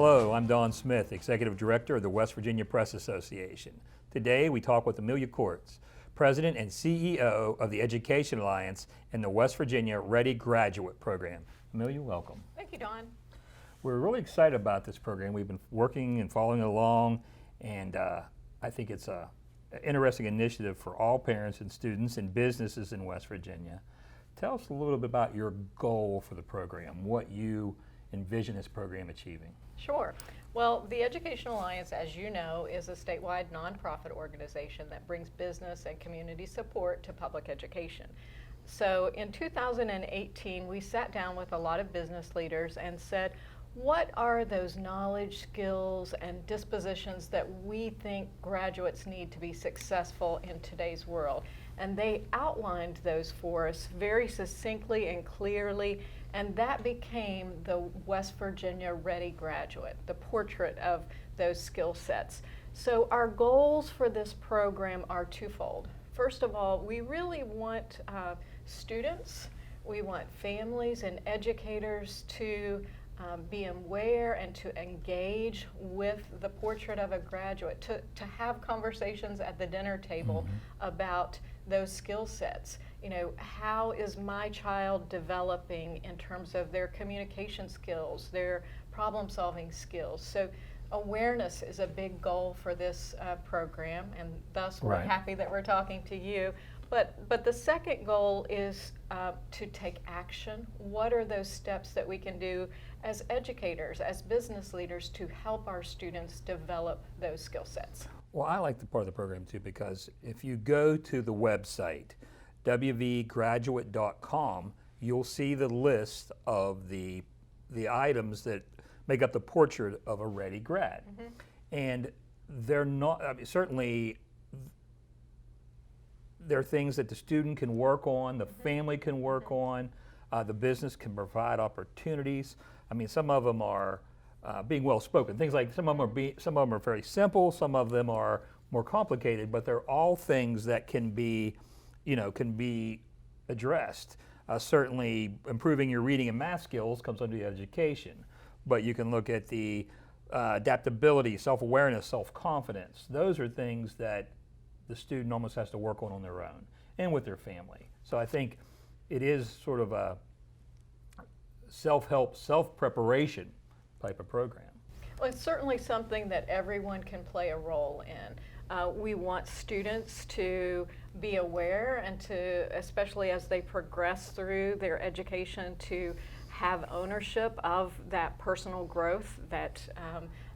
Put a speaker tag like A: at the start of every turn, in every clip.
A: Hello, I'm Don Smith, Executive Director of the West Virginia Press Association. Today we talk with Amelia Courts, President and CEO of the Education Alliance and the West Virginia Ready Graduate Program. Amelia, welcome.
B: Thank you, Don.
A: We're really excited about this program. We've been working and following it along, and I think it's an interesting initiative for all parents and students and businesses in West Virginia. Tell us a little bit about your goal for the program, what you envision this program achieving.
B: Sure. Well, the Education Alliance, as you know, is a statewide nonprofit organization that brings business and community support to public education. So in 2018, we sat down with a lot of business leaders and said, what are those knowledge, skills, and dispositions that we think graduates need to be successful in today's world? And they outlined those for us very succinctly and clearly, and that became the West Virginia Ready Graduate, the portrait of those skill sets. So our goals for this program are twofold. First of all, we really want students, we want families and educators to be aware and to engage with the portrait of a graduate, to have conversations at the dinner table about those skill sets. You know, how is my child developing in terms of their communication skills, their problem-solving skills? So awareness is a big goal for this program, and thus we're happy that we're talking to you. But the second goal is to take action. What are those steps that we can do as educators, as business leaders, to help our students develop those skill sets?
A: Well, I like the part of the program too, because if you go to the website, wvgraduate.com, you'll see the list of the items that make up the portrait of a ready grad. And they're not, I mean, certainly there are things that the student can work on, the family can work on, the business can provide opportunities. I mean, some of them are being well spoken. Things like some of them are very simple, some of them are more complicated, but they're all things that can be, can be addressed. Certainly, improving your reading and math skills comes under the education, but you can look at the adaptability, self-awareness, self-confidence. Those are things that the student almost has to work on their own and with their family. So I think it is sort of a self-help, self-preparation type of program.
B: Well, it's certainly something that everyone can play a role in. We want students to be aware and to, especially as they progress through their education, to have ownership of that personal growth, that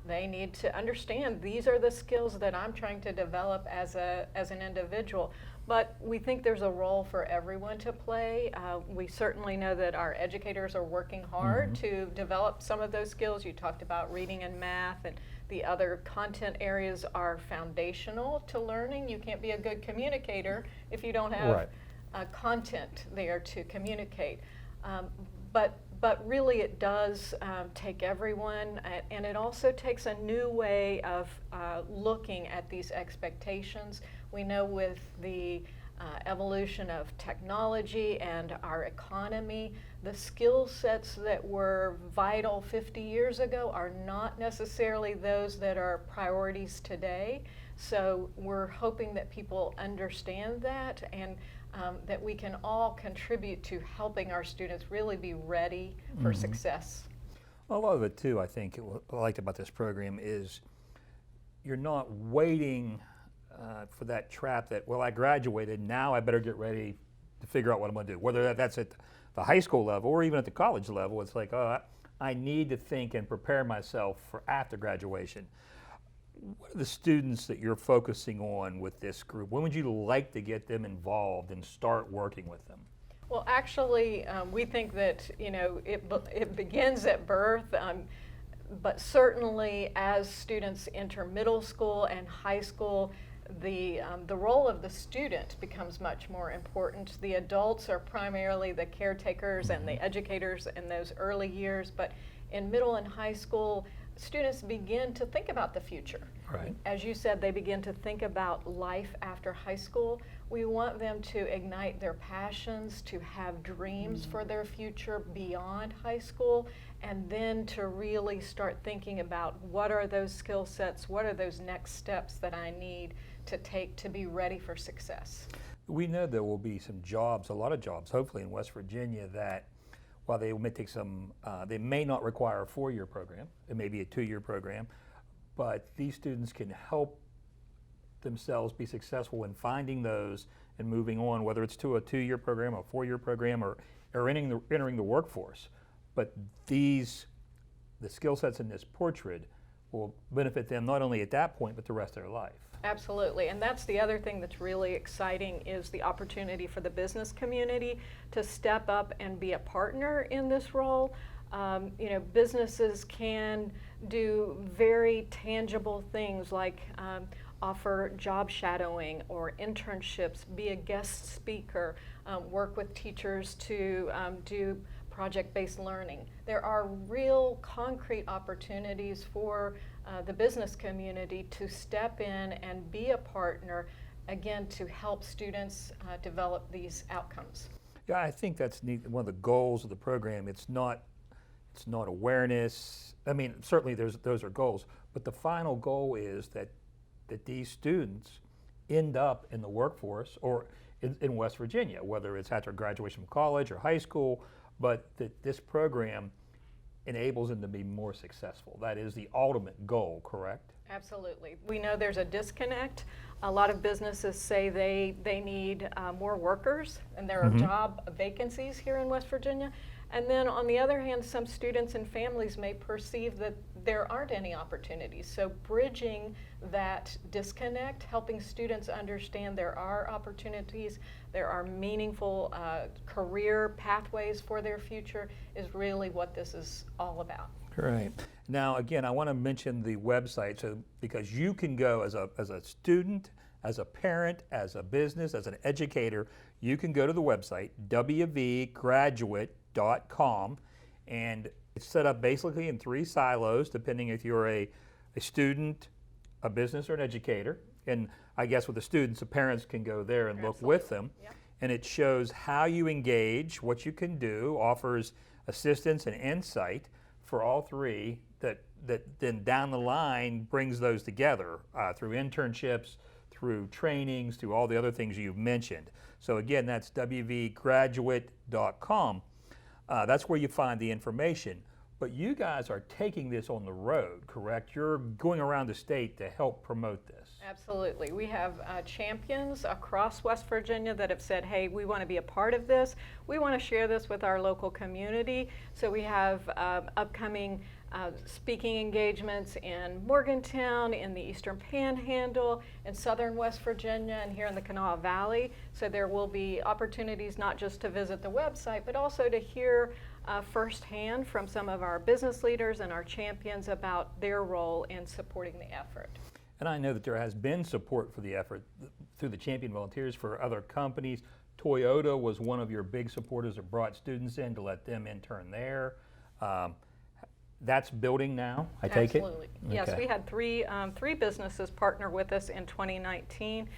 B: they need to understand these are the skills that I'm trying to develop as an individual. But we think there's a role for everyone to play. We certainly know that our educators are working hard to develop some of those skills. You talked about reading and math, and the other content areas are foundational to learning. You can't be a good communicator if you don't have content there to communicate. But really it does take everyone, and it also takes a new way of looking at these expectations. We know with the evolution of technology and our economy, the skill sets that were vital 50 years ago are not necessarily those that are priorities today. So we're hoping that people understand that, and that we can all contribute to helping our students really be ready for success.
A: Well, a lot of it too, I think, what I liked about this program is you're not waiting for that trap that, well, I graduated, now I better get ready to figure out what I'm going to do. Whether that's at the high school level or even at the college level, it's like, oh, I need to think and prepare myself for after graduation. What are the students that you're focusing on with this group? When would you like to get them involved and start working with them?
B: Well, actually, we think that it begins at birth, but certainly as students enter middle school and high school, the role of the student becomes much more important. The adults are primarily the caretakers and the educators in those early years, but in middle and high school, students begin to think about the future.
A: Right.
B: As you said, they begin to think about life after high school. We want them to ignite their passions, to have dreams for their future beyond high school, and then to really start thinking about what are those skill sets, what are those next steps that I need to take to be ready for success.
A: We know there will be some jobs, a lot of jobs, hopefully in West Virginia, that while they may take they may not require a 4-year program, it may be a 2-year program, but these students can help themselves be successful in finding those and moving on, whether it's to a 2-year program, a 4-year program, or entering the workforce. But the skill sets in this portrait will benefit them not only at that point, but the rest of their life.
B: Absolutely, and that's the other thing that's really exciting is the opportunity for the business community to step up and be a partner in this role. Businesses can do very tangible things like offer job shadowing or internships, be a guest speaker, work with teachers to do project-based learning. There are real concrete opportunities for the business community to step in and be a partner, again, to help students develop these outcomes.
A: Yeah, I think that's neat. One of the goals of the program, it's not awareness. I mean, certainly those are goals, but the final goal is that these students end up in the workforce or in West Virginia, whether it's after graduation from college or high school, but that this program enables them to be more successful. That is the ultimate goal, correct?
B: Absolutely. We know there's a disconnect. A lot of businesses say they need more workers, and there are job vacancies here in West Virginia. And then on the other hand, some students and families may perceive that there aren't any opportunities. So bridging that disconnect, helping students understand there are opportunities, there are meaningful career pathways for their future is really what this is all about.
A: Right. Now, again, I want to mention the website, because you can go as a student, as a parent, as a business, as an educator, you can go to the website, wvgraduate.com, and it's set up basically in 3 silos, depending if you're a student, a business, or an educator. And I guess with the students, the parents can go there and look with them.
B: Yep.
A: And it shows how you engage, what you can do, offers assistance and insight for all 3 that then down the line brings those together through internships, through trainings, through all the other things you've mentioned. So again, that's wvgraduate.com. That's where you find the information. But you guys are taking this on the road, correct? You're going around the state to help promote this.
B: Absolutely. We have champions across West Virginia that have said, hey, we want to be a part of this. We want to share this with our local community. So we have upcoming speaking engagements in Morgantown, in the Eastern Panhandle, in southern West Virginia, and here in the Kanawha Valley. So there will be opportunities not just to visit the website, but also to hear firsthand from some of our business leaders and our champions about their role in supporting the effort.
A: And I know that there has been support for the effort through the Champion Volunteers for other companies. Toyota was one of your big supporters that brought students in to let them intern there. That's building now, I take it?
B: Absolutely. Yes,
A: Okay.
B: we had three businesses partner with us in 2019,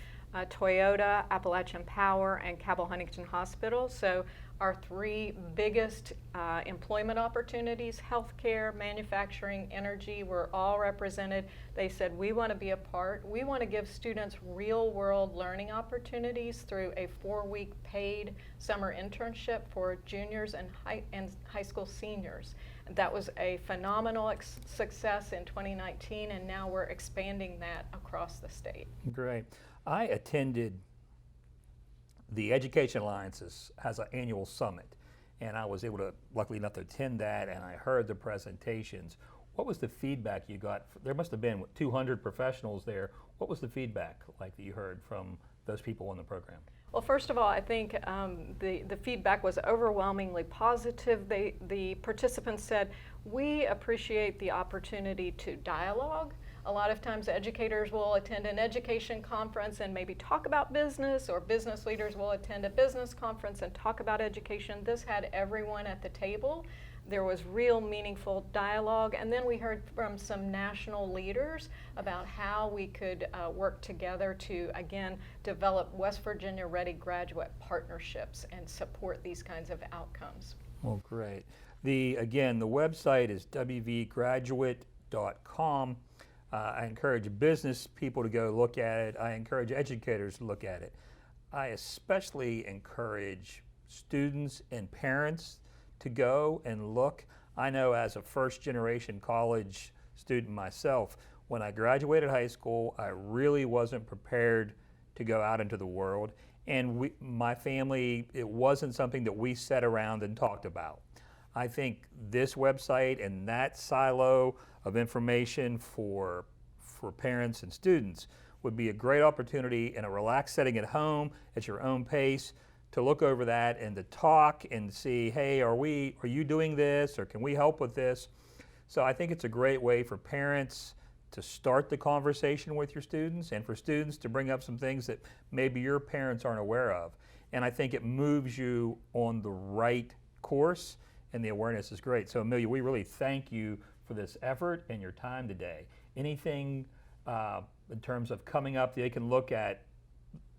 B: Toyota, Appalachian Power, and Cabell Huntington Hospital. So our 3 biggest employment opportunities, healthcare, manufacturing, energy, were all represented. They said, we want to be a part. We want to give students real-world learning opportunities through a 4-week paid summer internship for juniors and high school seniors. That was a phenomenal success in 2019, and now we're expanding that across the state.
A: Great. I attended the Education Alliance has an annual summit, and I was able to, luckily enough, to attend that, and I heard the presentations. What was the feedback you got? There must have been 200 professionals there. What was the feedback like that you heard from those people in the program?
B: Well, first of all, I think the feedback was overwhelmingly positive. The participants said, we appreciate the opportunity to dialogue. A lot of times educators will attend an education conference and maybe talk about business, or business leaders will attend a business conference and talk about education. This had everyone at the table. There was real meaningful dialogue, and then we heard from some national leaders about how we could work together to, again, develop West Virginia Ready graduate partnerships and support these kinds of outcomes.
A: Well, great. Again, the website is wvgraduate.com. I encourage business people to go look at it. I encourage educators to look at it. I especially encourage students and parents to go and look. I know as a first-generation college student myself, when I graduated high school, I really wasn't prepared to go out into the world. And my family, it wasn't something that we sat around and talked about. I think this website and that silo of information for parents and students would be a great opportunity in a relaxed setting at home at your own pace to look over that and to talk and see, hey, are you doing this, or can we help with this? So I think it's a great way for parents to start the conversation with your students, and for students to bring up some things that maybe your parents aren't aware of. And I think it moves you on the right course, and the awareness is great. So Amelia, we really thank you for this effort and your time today. Anything in terms of coming up, they can look at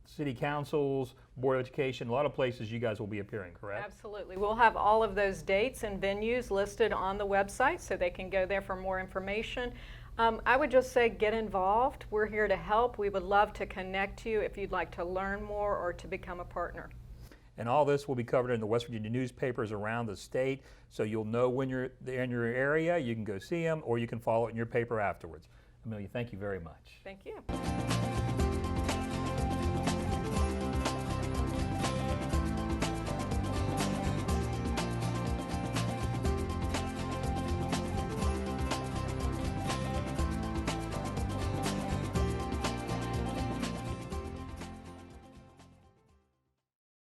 A: city councils, board of education, a lot of places you guys will be appearing, correct?
B: Absolutely. We'll have all of those dates and venues listed on the website so they can go there for more information. I would just say get involved. We're here to help. We would love to connect you if you'd like to learn more or to become a partner.
A: And all this will be covered in the West Virginia newspapers around the state, so you'll know when you're in your area, you can go see them, or you can follow it in your paper afterwards. Amelia, thank you very much.
B: Thank you.